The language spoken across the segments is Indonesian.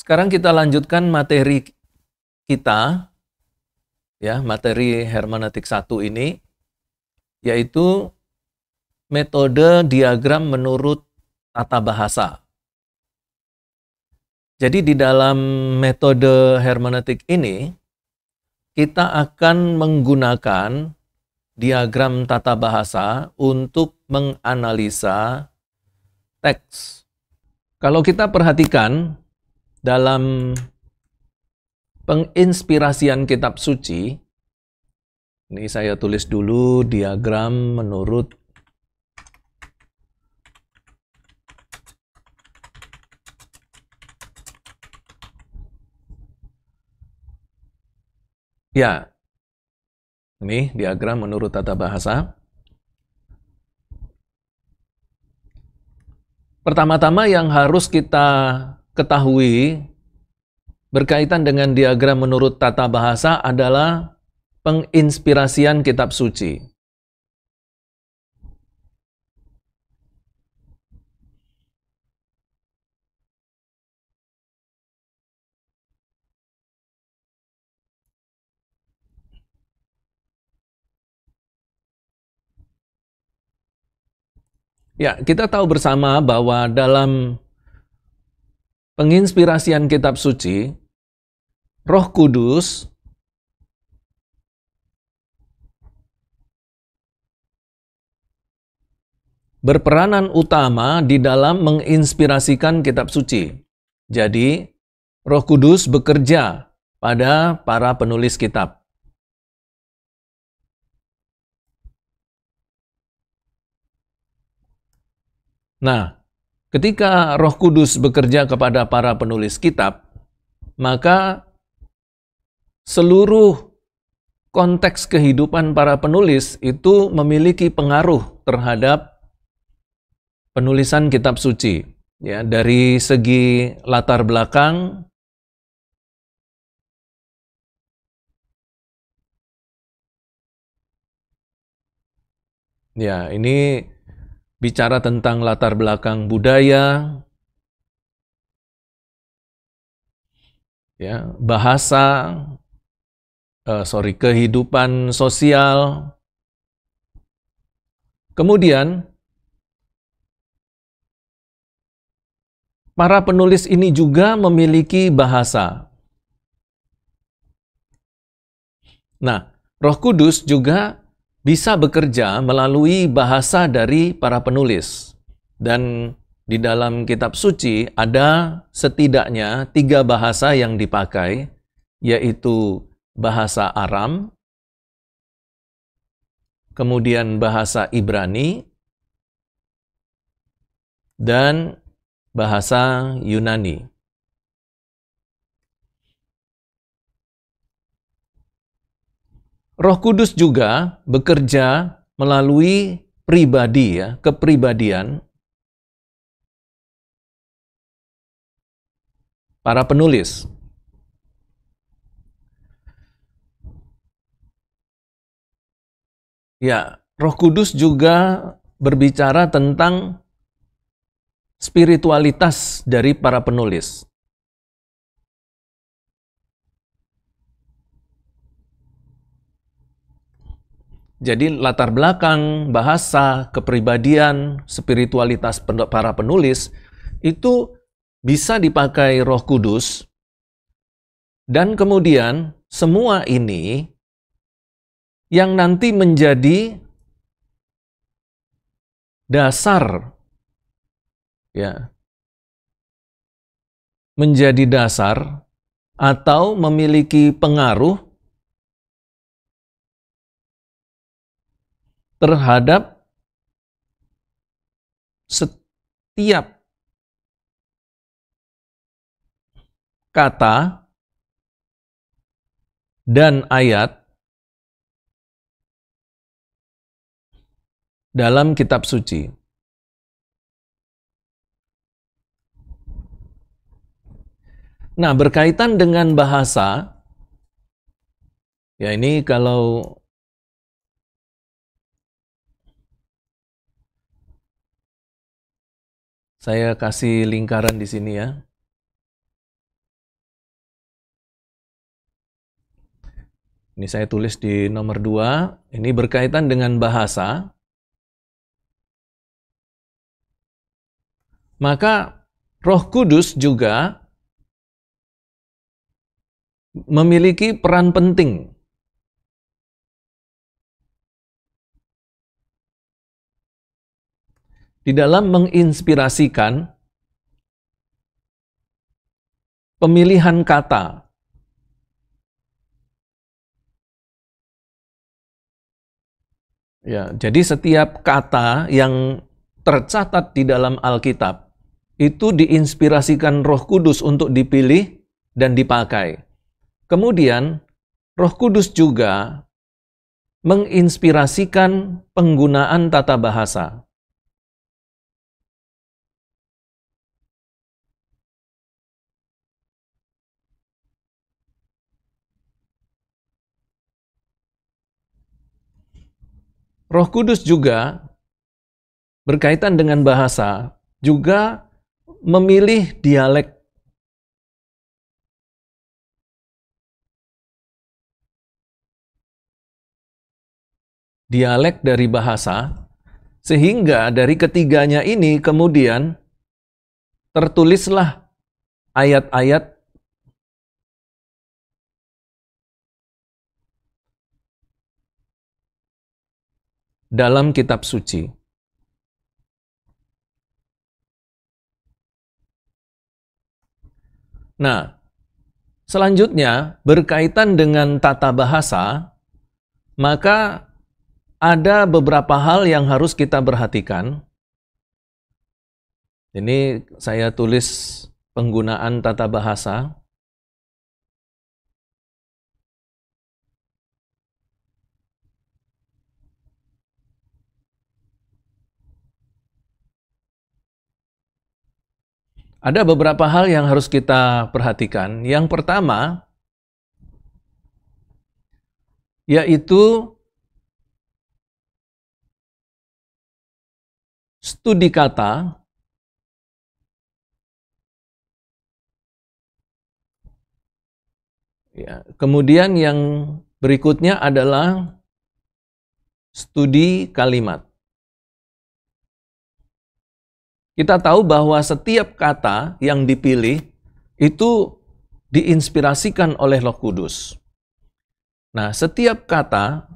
Sekarang kita lanjutkan materi kita, ya, materi hermeneutik 1 ini, yaitu metode diagram menurut tata bahasa. Jadi di dalam metode hermeneutik ini, kita akan menggunakan diagram tata bahasa untuk menganalisa teks. Kalau kita perhatikan dalam penginspirasian kitab suci, ini saya tulis dulu diagram menurut ya, ini diagram menurut tata bahasa. Pertama-tama yang harus kita ketahui berkaitan dengan diagram menurut tata bahasa adalah penginspirasian kitab suci. Ya, kita tahu bersama bahwa dalam penginspirasian kitab suci, Roh Kudus berperanan utama di dalam menginspirasikan kitab suci. Jadi, Roh Kudus bekerja pada para penulis kitab. Nah, ketika Roh Kudus bekerja kepada para penulis kitab, maka seluruh konteks kehidupan para penulis itu memiliki pengaruh terhadap penulisan kitab suci. Ya, dari segi latar belakang, ya ini bicara tentang latar belakang budaya, ya, bahasa, kehidupan sosial. Kemudian, para penulis ini juga memiliki bahasa. Nah, Roh Kudus juga bisa bekerja melalui bahasa dari para penulis. Dan di dalam kitab suci ada setidaknya 3 bahasa yang dipakai, yaitu bahasa Aram, kemudian bahasa Ibrani, dan bahasa Yunani. Roh Kudus juga bekerja melalui pribadi, ya, kepribadian para penulis. Ya, Roh Kudus juga berbicara tentang spiritualitas dari para penulis. Jadi latar belakang, bahasa, kepribadian, spiritualitas para penulis itu bisa dipakai Roh Kudus, dan kemudian semua ini yang nanti menjadi dasar, ya, menjadi dasar atau memiliki pengaruh terhadap setiap kata dan ayat dalam kitab suci. Nah, berkaitan dengan bahasa, ya ini kalau saya kasih lingkaran di sini, ya. Ini saya tulis di nomor 2. Ini berkaitan dengan bahasa. Maka Roh Kudus juga memiliki peran penting di dalam menginspirasikan pemilihan kata. Ya, jadi setiap kata yang tercatat di dalam Alkitab itu diinspirasikan Roh Kudus untuk dipilih dan dipakai. Kemudian Roh Kudus juga menginspirasikan penggunaan tata bahasa. Roh Kudus juga berkaitan dengan bahasa, juga memilih dialek. Dialek dari bahasa, sehingga dari ketiganya ini kemudian tertulislah ayat-ayat dalam kitab suci. Nah, selanjutnya berkaitan dengan tata bahasa, maka ada beberapa hal yang harus kita perhatikan. Ini saya tulis penggunaan tata bahasa. Ada beberapa hal yang harus kita perhatikan. Yang pertama, yaitu studi kata. Ya, kemudian yang berikutnya adalah studi kalimat. Kita tahu bahwa setiap kata yang dipilih itu diinspirasikan oleh Roh Kudus. Nah, setiap kata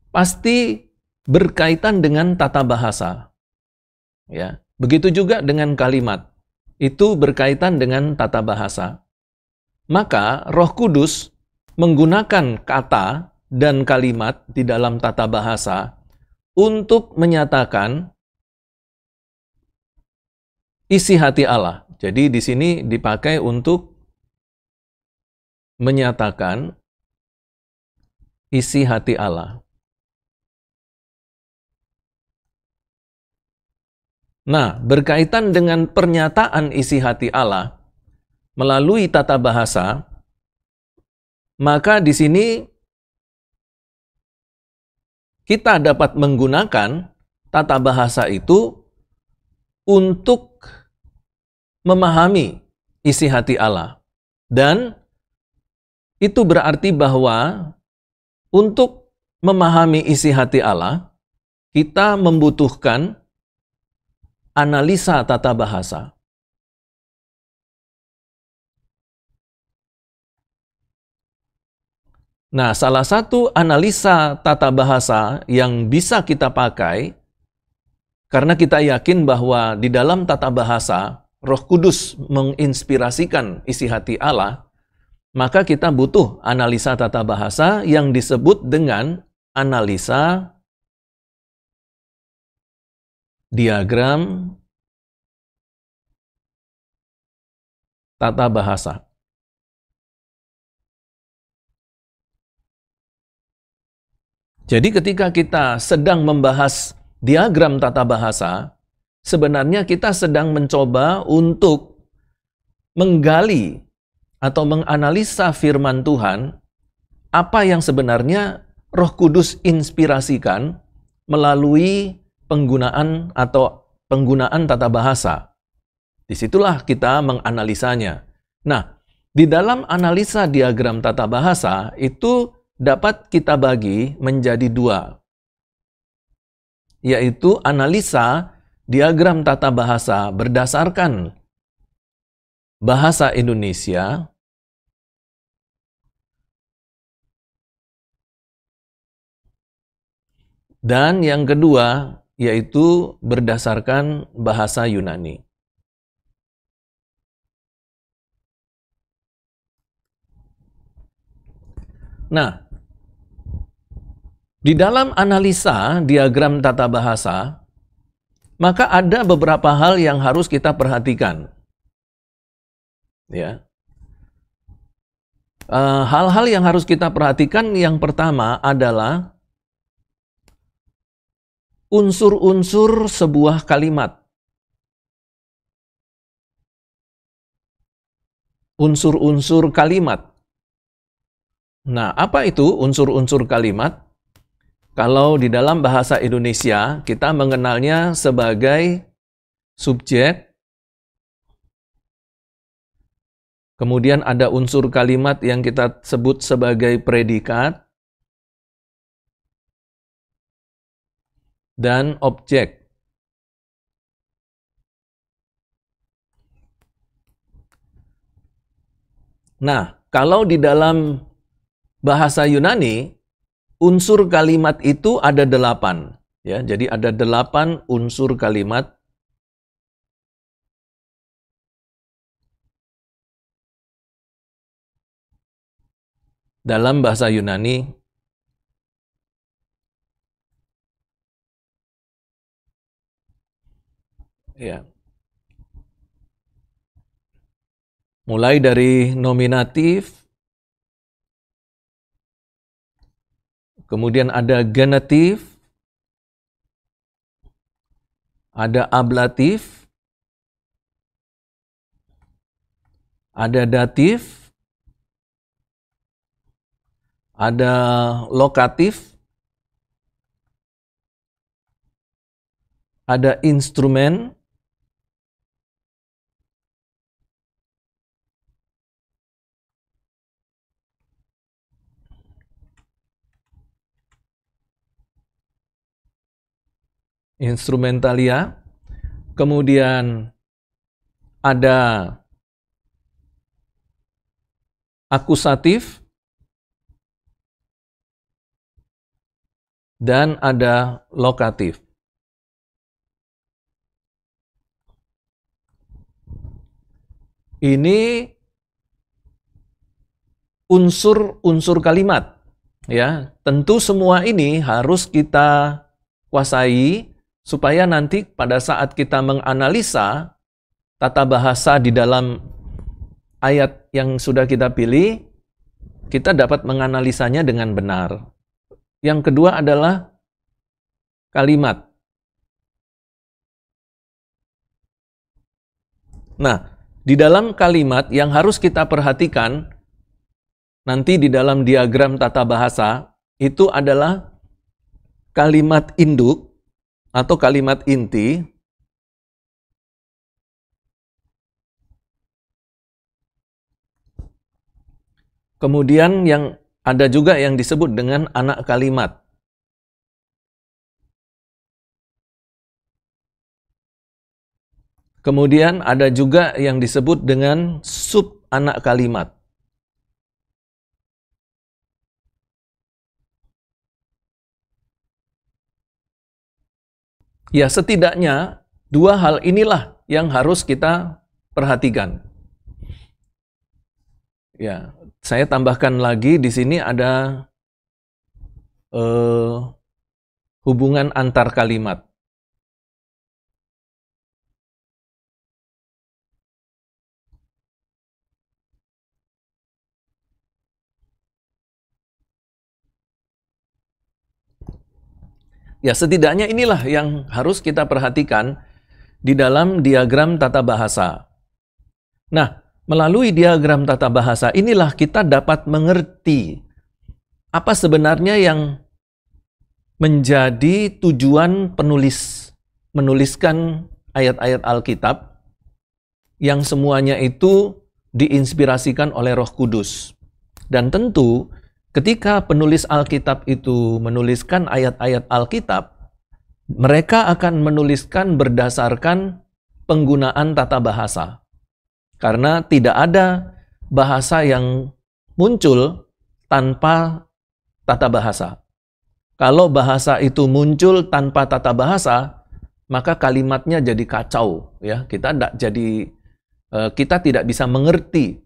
pasti berkaitan dengan tata bahasa. Ya, begitu juga dengan kalimat. Itu berkaitan dengan tata bahasa. Maka Roh Kudus menggunakan kata dan kalimat di dalam tata bahasa untuk menyatakan isi hati Allah. Jadi di sini dipakai untuk menyatakan isi hati Allah. Nah, berkaitan dengan pernyataan isi hati Allah melalui tata bahasa, maka di sini kita dapat menggunakan tata bahasa itu untuk memahami isi hati Allah. Dan itu berarti bahwa untuk memahami isi hati Allah, kita membutuhkan analisa tata bahasa. Nah, salah satu analisa tata bahasa yang bisa kita pakai, karena kita yakin bahwa di dalam tata bahasa, Roh Kudus menginspirasikan isi hati Allah, maka kita butuh analisa tata bahasa yang disebut dengan analisa diagram tata bahasa. Jadi ketika kita sedang membahas diagram tata bahasa, sebenarnya kita sedang mencoba untuk menggali atau menganalisa firman Tuhan, apa yang sebenarnya Roh Kudus inspirasikan melalui penggunaan tata bahasa. Disitulah kita menganalisanya. Nah, di dalam analisa diagram tata bahasa itu dapat kita bagi menjadi dua, yaitu analisa diagram tata bahasa berdasarkan bahasa Indonesia dan yang kedua yaitu berdasarkan bahasa Yunani. Nah, di dalam analisa diagram tata bahasa, maka ada beberapa hal yang harus kita perhatikan. Ya, hal-hal yang harus kita perhatikan yang pertama adalah unsur-unsur sebuah kalimat. Unsur-unsur kalimat. Nah, apa itu unsur-unsur kalimat? Kalau di dalam bahasa Indonesia, kita mengenalnya sebagai subjek, kemudian ada unsur kalimat yang kita sebut sebagai predikat, dan objek. Nah, kalau di dalam bahasa Yunani, unsur kalimat itu ada 8. Ya, jadi ada 8 unsur kalimat. Dalam bahasa Yunani, ya, mulai dari nominatif, kemudian ada genetif, ada ablatif, ada datif, ada lokatif, ada instrumen, instrumentalia, kemudian ada akusatif, dan ada lokatif. Ini unsur-unsur kalimat. Ya, tentu semua ini harus kita kuasai supaya nanti pada saat kita menganalisa tata bahasa di dalam ayat yang sudah kita pilih, kita dapat menganalisanya dengan benar. Yang kedua adalah kalimat. Nah, di dalam kalimat yang harus kita perhatikan nanti di dalam diagram tata bahasa itu adalah kalimat induk atau kalimat inti, kemudian yang ada juga yang disebut dengan anak kalimat. Kemudian ada juga yang disebut dengan sub anak kalimat. Ya, setidaknya dua hal inilah yang harus kita perhatikan. Ya, saya tambahkan lagi di sini ada hubungan antar kalimat. Ya, setidaknya inilah yang harus kita perhatikan di dalam diagram tata bahasa. Nah, melalui diagram tata bahasa inilah kita dapat mengerti apa sebenarnya yang menjadi tujuan penulis menuliskan ayat-ayat Alkitab yang semuanya itu diinspirasikan oleh Roh Kudus. Dan tentu ketika penulis Alkitab itu menuliskan ayat-ayat Alkitab, mereka akan menuliskan berdasarkan penggunaan tata bahasa. Karena tidak ada bahasa yang muncul tanpa tata bahasa. Kalau bahasa itu muncul tanpa tata bahasa, maka kalimatnya jadi kacau, ya. Kita tidak bisa mengerti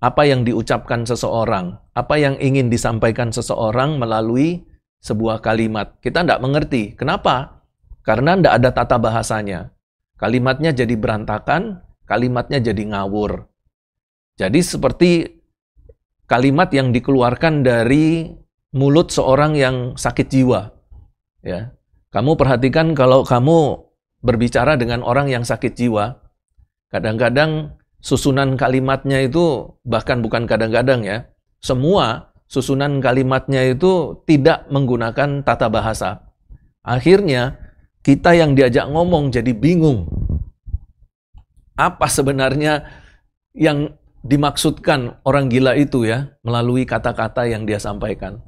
apa yang diucapkan seseorang, apa yang ingin disampaikan seseorang melalui sebuah kalimat. Kita tidak mengerti. Kenapa? Karena tidak ada tata bahasanya. Kalimatnya jadi berantakan, kalimatnya jadi ngawur. Jadi seperti kalimat yang dikeluarkan dari mulut seorang yang sakit jiwa. Ya. Kamu perhatikan kalau kamu berbicara dengan orang yang sakit jiwa, kadang-kadang susunan kalimatnya itu, bahkan bukan kadang-kadang ya, semua susunan kalimatnya itu tidak menggunakan tata bahasa. Akhirnya, kita yang diajak ngomong jadi bingung. Apa sebenarnya yang dimaksudkan orang gila itu ya, melalui kata-kata yang dia sampaikan.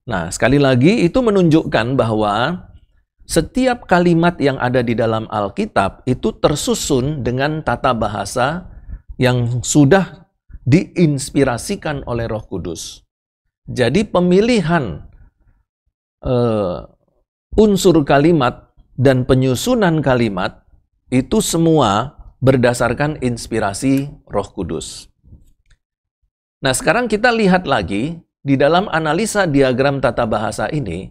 Nah, sekali lagi itu menunjukkan bahwa setiap kalimat yang ada di dalam Alkitab itu tersusun dengan tata bahasa yang sudah diinspirasikan oleh Roh Kudus. Jadi pemilihan unsur kalimat dan penyusunan kalimat itu semua berdasarkan inspirasi Roh Kudus. Nah, sekarang kita lihat lagi di dalam analisa diagram tata bahasa ini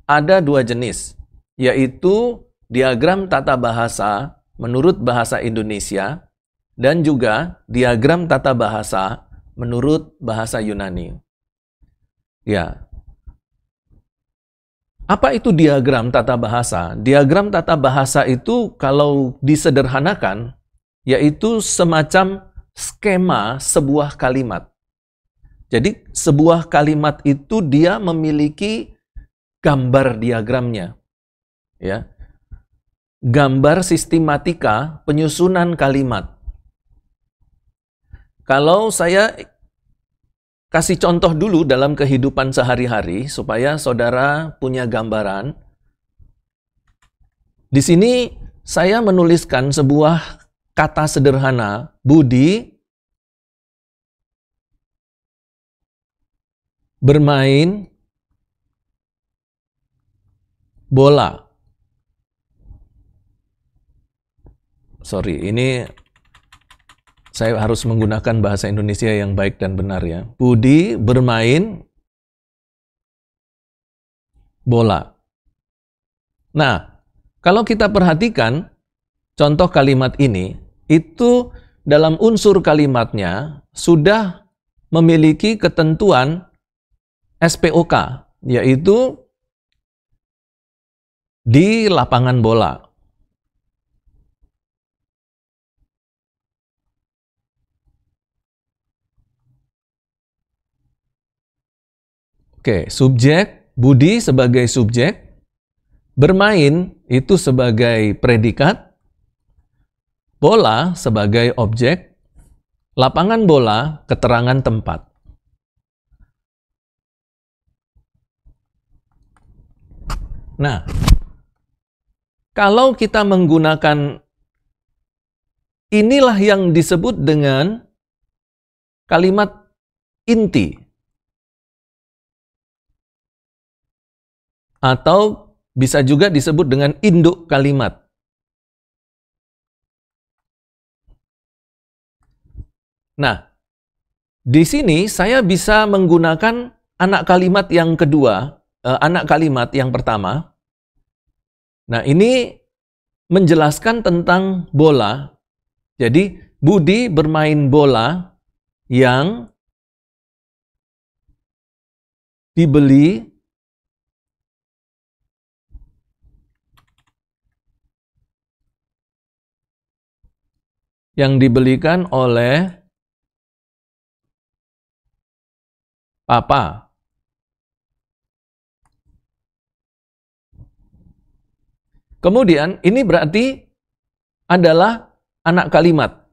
ada dua jenis, yaitu diagram tata bahasa menurut bahasa Indonesia dan juga diagram tata bahasa menurut bahasa Yunani. Ya. Apa itu diagram tata bahasa? Diagram tata bahasa itu kalau disederhanakan, yaitu semacam skema sebuah kalimat. Jadi sebuah kalimat itu dia memiliki gambar diagramnya. Ya. Gambar sistematika penyusunan kalimat. Kalau saya kasih contoh dulu dalam kehidupan sehari-hari supaya saudara punya gambaran. Di sini saya menuliskan sebuah kata sederhana, Budi bermain bola. Sorry, ini saya harus menggunakan bahasa Indonesia yang baik dan benar ya. Budi bermain bola. Nah, kalau kita perhatikan contoh kalimat ini, itu dalam unsur kalimatnya sudah memiliki ketentuan SPOK, yaitu di lapangan bola. Oke, subjek, Budi sebagai subjek, bermain itu sebagai predikat, bola sebagai objek, lapangan bola keterangan tempat. Nah, kalau kita menggunakan inilah yang disebut dengan kalimat inti. Atau bisa juga disebut dengan induk kalimat. Nah, di sini saya bisa menggunakan anak kalimat yang kedua, anak kalimat yang pertama. Nah, ini menjelaskan tentang bola. Jadi, Budi bermain bola yang dibeli yang dibelikan oleh Papa. Kemudian ini berarti adalah anak kalimat.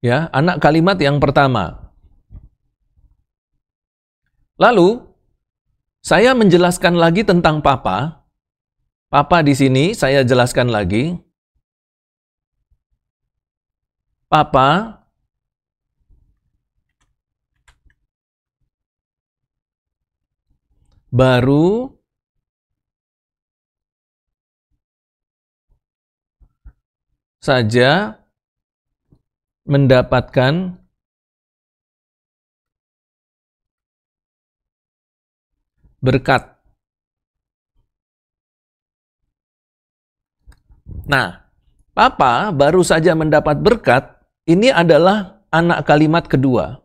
Ya, anak kalimat yang pertama. Lalu, saya menjelaskan lagi tentang Papa. Papa di sini saya jelaskan lagi. Papa baru saja mendapatkan berkat. Nah, Papa baru saja mendapat berkat, ini adalah anak kalimat kedua.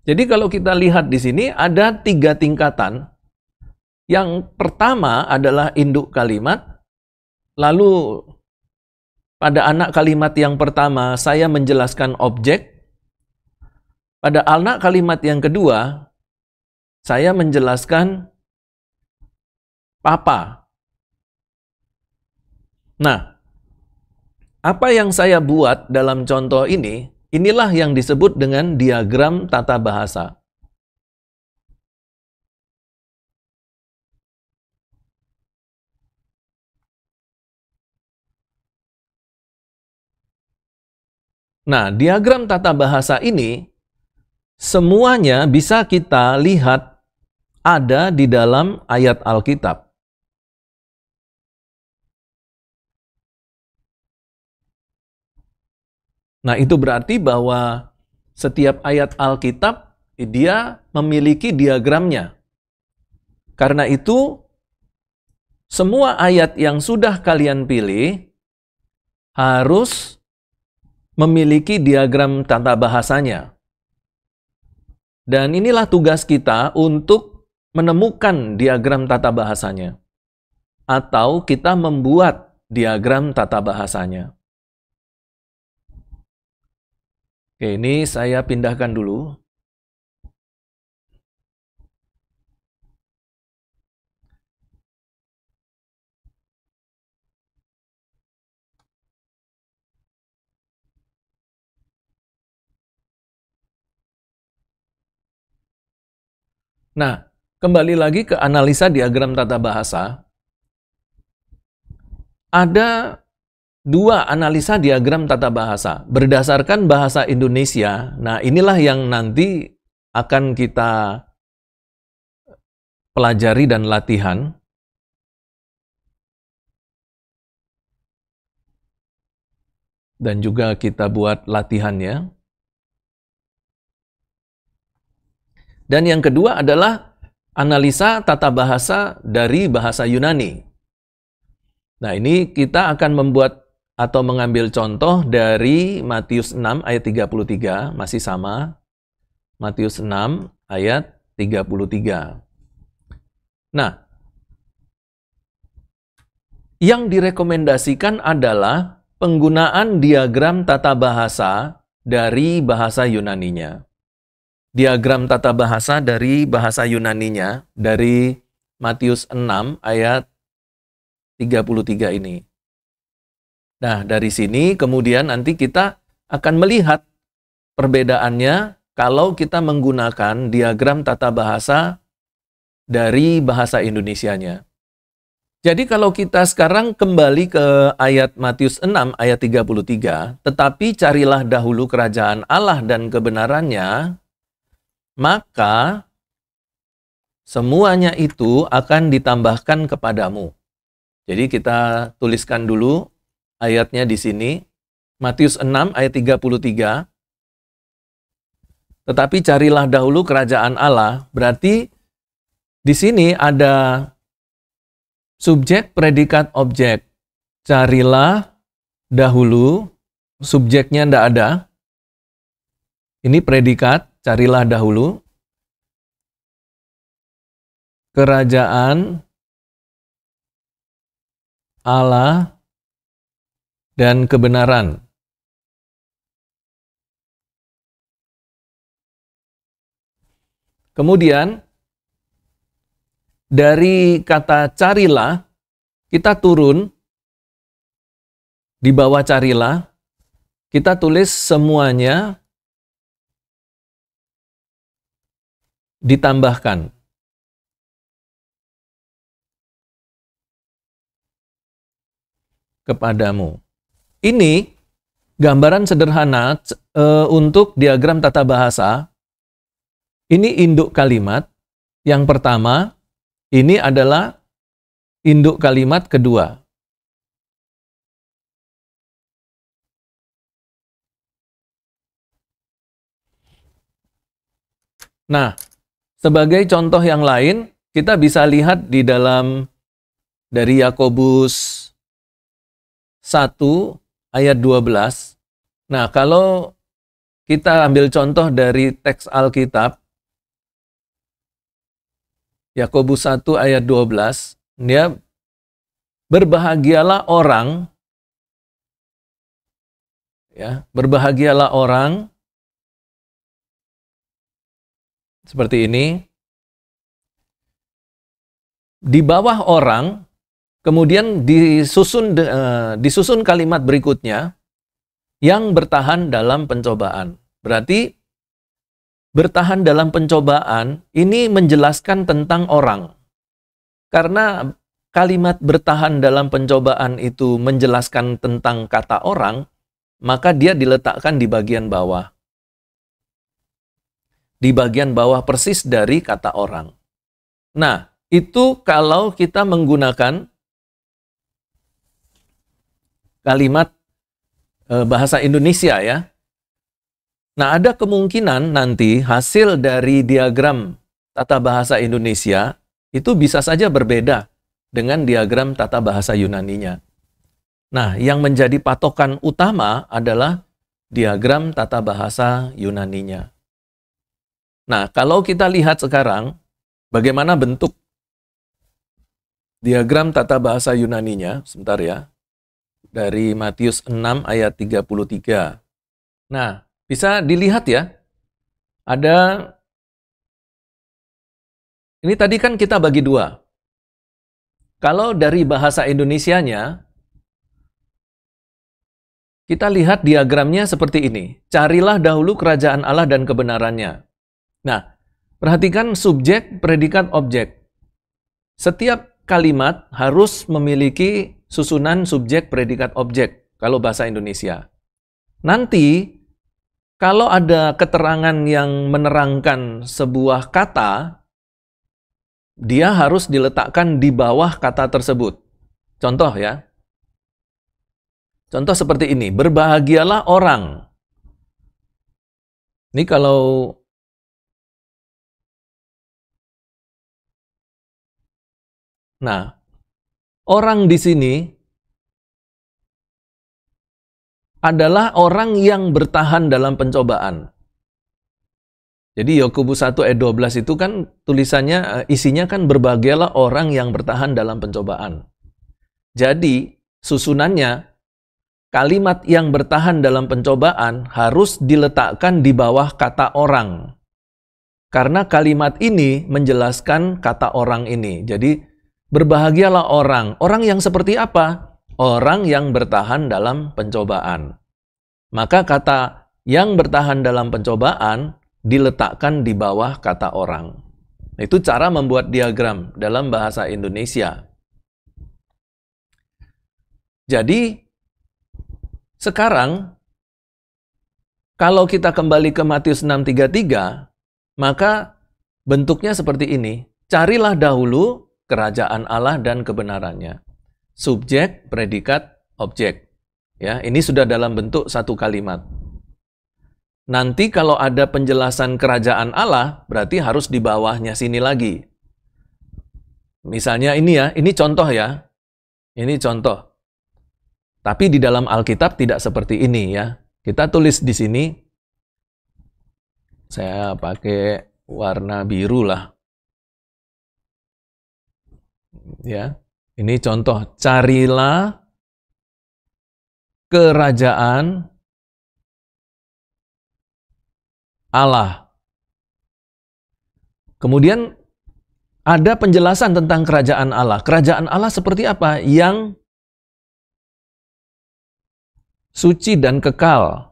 Jadi kalau kita lihat di sini ada 3 tingkatan. Yang pertama adalah induk kalimat, lalu pada anak kalimat yang pertama saya menjelaskan objek, pada anak kalimat yang kedua saya menjelaskan Papa. Nah, apa yang saya buat dalam contoh ini, inilah yang disebut dengan diagram tata bahasa. Nah, diagram tata bahasa ini semuanya bisa kita lihat ada di dalam ayat Alkitab. Nah, itu berarti bahwa setiap ayat Alkitab dia memiliki diagramnya. Karena itu, semua ayat yang sudah kalian pilih harus memiliki diagram tata bahasanya. Dan inilah tugas kita untuk menemukan diagram tata bahasanya. Atau kita membuat diagram tata bahasanya. Oke, ini saya pindahkan dulu. Nah, kembali lagi ke analisa diagram tata bahasa. Ada 2 analisa diagram tata bahasa berdasarkan bahasa Indonesia. Nah, inilah yang nanti akan kita pelajari dan latihan. Dan juga kita buat latihannya. Dan yang kedua adalah analisa tata bahasa dari bahasa Yunani. Nah, ini kita akan membuat atau mengambil contoh dari Matius 6 ayat 33, masih sama. Matius 6 ayat 33. Nah, yang direkomendasikan adalah penggunaan diagram tata bahasa dari bahasa Yunaninya. Diagram tata bahasa dari bahasa Yunaninya, dari Matius 6 ayat 33 ini. Nah, dari sini kemudian nanti kita akan melihat perbedaannya kalau kita menggunakan diagram tata bahasa dari bahasa Indonesianya. Jadi kalau kita sekarang kembali ke ayat Matius 6 ayat 33, tetapi carilah dahulu kerajaan Allah dan kebenarannya, maka semuanya itu akan ditambahkan kepadamu. Jadi kita tuliskan dulu ayatnya di sini. Matius 6 ayat 33. Tetapi carilah dahulu kerajaan Allah. Berarti di sini ada subjek, predikat, objek. Carilah dahulu. Subjeknya tidak ada. Ini predikat. Carilah dahulu kerajaan Allah dan kebenaran. Kemudian dari kata carilah, kita turun di bawah carilah, kita tulis semuanya ditambahkan. Kepadamu. Ini gambaran sederhana untuk diagram tata bahasa. Ini induk kalimat. Yang pertama, ini adalah induk kalimat kedua. Nah, sebagai contoh yang lain, kita bisa lihat di dalam dari Yakobus 1 ayat 12. Nah, kalau kita ambil contoh dari teks Alkitab, Yakobus 1 ayat 12, dia berbahagialah orang, ya, berbahagialah orang, seperti ini, di bawah orang. Kemudian disusun kalimat berikutnya, yang bertahan dalam pencobaan. Berarti bertahan dalam pencobaan ini menjelaskan tentang orang. Karena kalimat bertahan dalam pencobaan itu menjelaskan tentang kata orang, maka dia diletakkan di bagian bawah. Di bagian bawah persis dari kata orang. Nah, itu kalau kita menggunakan kalimat bahasa Indonesia ya. Nah, ada kemungkinan nanti hasil dari diagram tata bahasa Indonesia itu bisa saja berbeda dengan diagram tata bahasa Yunaninya. Nah, yang menjadi patokan utama adalah diagram tata bahasa Yunaninya. Nah, kalau kita lihat sekarang bagaimana bentuk diagram tata bahasa Yunaninya, sebentar ya. Dari Matius 6 ayat 33. Nah, bisa dilihat ya. Ada, ini tadi kan kita bagi dua. Kalau dari bahasa Indonesianya, kita lihat diagramnya seperti ini. Carilah dahulu kerajaan Allah dan kebenarannya. Nah, perhatikan subjek, predikat, objek. Setiap kalimat harus memiliki susunan subjek, predikat, objek, kalau bahasa Indonesia. Nanti, kalau ada keterangan yang menerangkan sebuah kata, dia harus diletakkan di bawah kata tersebut. Contoh ya. Contoh seperti ini, berbahagialah orang. Ini kalau nah, orang di sini adalah orang yang bertahan dalam pencobaan. Jadi Yakobus 1 ayat 12 itu kan tulisannya, isinya kan berbahagialah orang yang bertahan dalam pencobaan. Jadi susunannya, kalimat yang bertahan dalam pencobaan harus diletakkan di bawah kata orang. Karena kalimat ini menjelaskan kata orang ini. Jadi berbahagialah orang. Orang yang seperti apa? Orang yang bertahan dalam pencobaan. Maka kata yang bertahan dalam pencobaan diletakkan di bawah kata orang. Itu cara membuat diagram dalam bahasa Indonesia. Jadi, sekarang, kalau kita kembali ke Matius 6:33, maka bentuknya seperti ini. Carilah dahulu kerajaan Allah dan kebenarannya. Subjek, predikat, objek. Ya, ini sudah dalam bentuk satu kalimat. Nanti kalau ada penjelasan kerajaan Allah, berarti harus di bawahnya sini lagi. Misalnya ini ya, ini contoh ya. Ini contoh. Tapi di dalam Alkitab tidak seperti ini ya. Kita tulis di sini, saya pakai warna biru lah. Ya, ini contoh. Carilah kerajaan Allah Kemudian ada penjelasan tentang kerajaan Allah. Kerajaan Allah seperti apa? Yang suci dan kekal.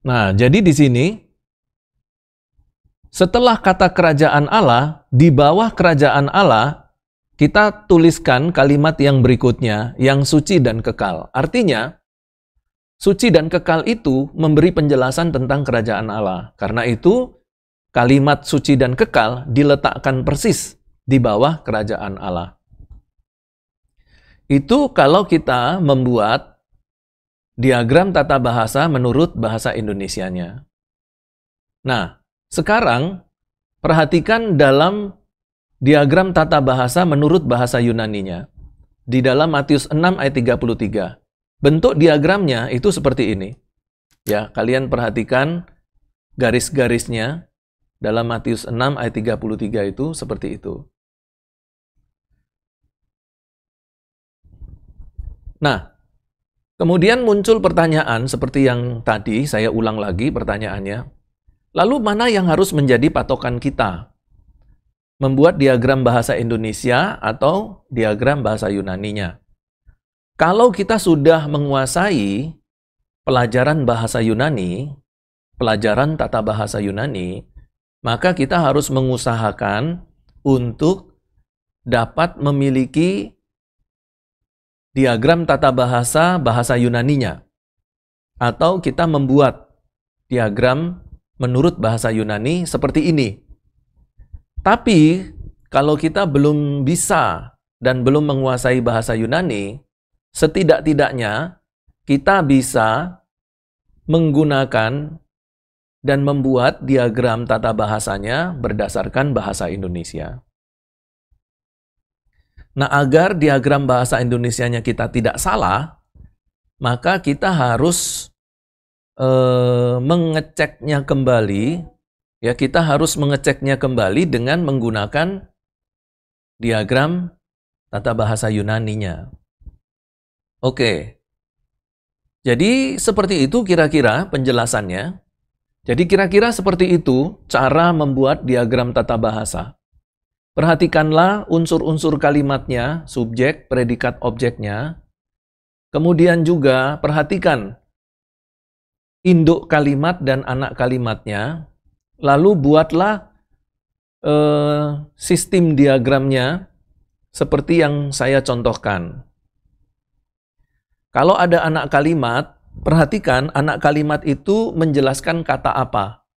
Nah, jadi di sini setelah kata kerajaan Allah, di bawah kerajaan Allah, kita tuliskan kalimat yang berikutnya, yang suci dan kekal. Artinya, suci dan kekal itu memberi penjelasan tentang kerajaan Allah. Karena itu, kalimat suci dan kekal diletakkan persis di bawah kerajaan Allah. Itu kalau kita membuat diagram tata bahasa menurut bahasa Indonesianya. Nah, sekarang perhatikan dalam diagram tata bahasa menurut bahasa Yunaninya. Di dalam Matius 6 ayat 33. Bentuk diagramnya itu seperti ini. Ya, kalian perhatikan garis-garisnya dalam Matius 6 ayat 33 itu seperti itu. Nah, kemudian muncul pertanyaan seperti yang tadi, saya ulang lagi pertanyaannya. Lalu mana yang harus menjadi patokan kita? Membuat diagram bahasa Indonesia atau diagram bahasa Yunaninya? Kalau kita sudah menguasai pelajaran bahasa Yunani, pelajaran tata bahasa Yunani, maka kita harus mengusahakan untuk dapat memiliki diagram tata bahasa bahasa Yunaninya. Atau kita membuat diagram menurut bahasa Yunani seperti ini. Tapi, kalau kita belum bisa dan belum menguasai bahasa Yunani, setidak-tidaknya kita bisa menggunakan dan membuat diagram tata bahasanya berdasarkan bahasa Indonesia. Nah, agar diagram bahasa Indonesianya kita tidak salah, maka kita harus mengeceknya kembali, ya kita harus mengeceknya kembali dengan menggunakan diagram tata bahasa Yunaninya. Oke, jadi seperti itu kira-kira penjelasannya. Jadi kira-kira seperti itu cara membuat diagram tata bahasa. Perhatikanlah unsur-unsur kalimatnya, subjek, predikat, objeknya. Kemudian juga perhatikan induk kalimat dan anak kalimatnya, lalu buatlah sistem diagramnya seperti yang saya contohkan. Kalau ada anak kalimat, perhatikan anak kalimat itu menjelaskan kata apa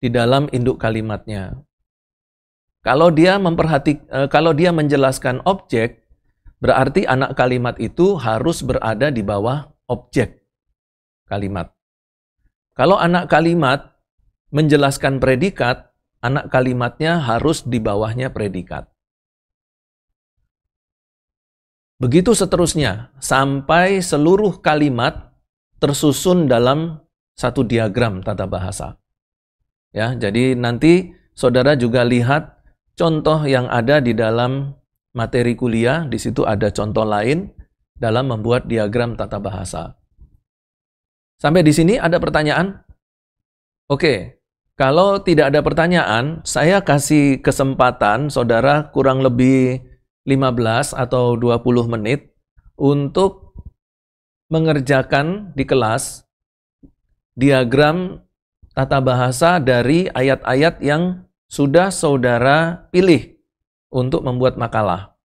di dalam induk kalimatnya. Kalau dia menjelaskan objek, berarti anak kalimat itu harus berada di bawah objek kalimat. Kalau anak kalimat menjelaskan predikat, anak kalimatnya harus di bawahnya predikat. Begitu seterusnya, sampai seluruh kalimat tersusun dalam satu diagram tata bahasa. Ya, jadi nanti saudara juga lihat contoh yang ada di dalam materi kuliah, di situ ada contoh lain dalam membuat diagram tata bahasa. Sampai di sini ada pertanyaan? Oke, kalau tidak ada pertanyaan, saya kasih kesempatan saudara kurang lebih 15 atau 20 menit untuk mengerjakan di kelas diagram tata bahasa dari ayat-ayat yang sudah saudara pilih untuk membuat makalah.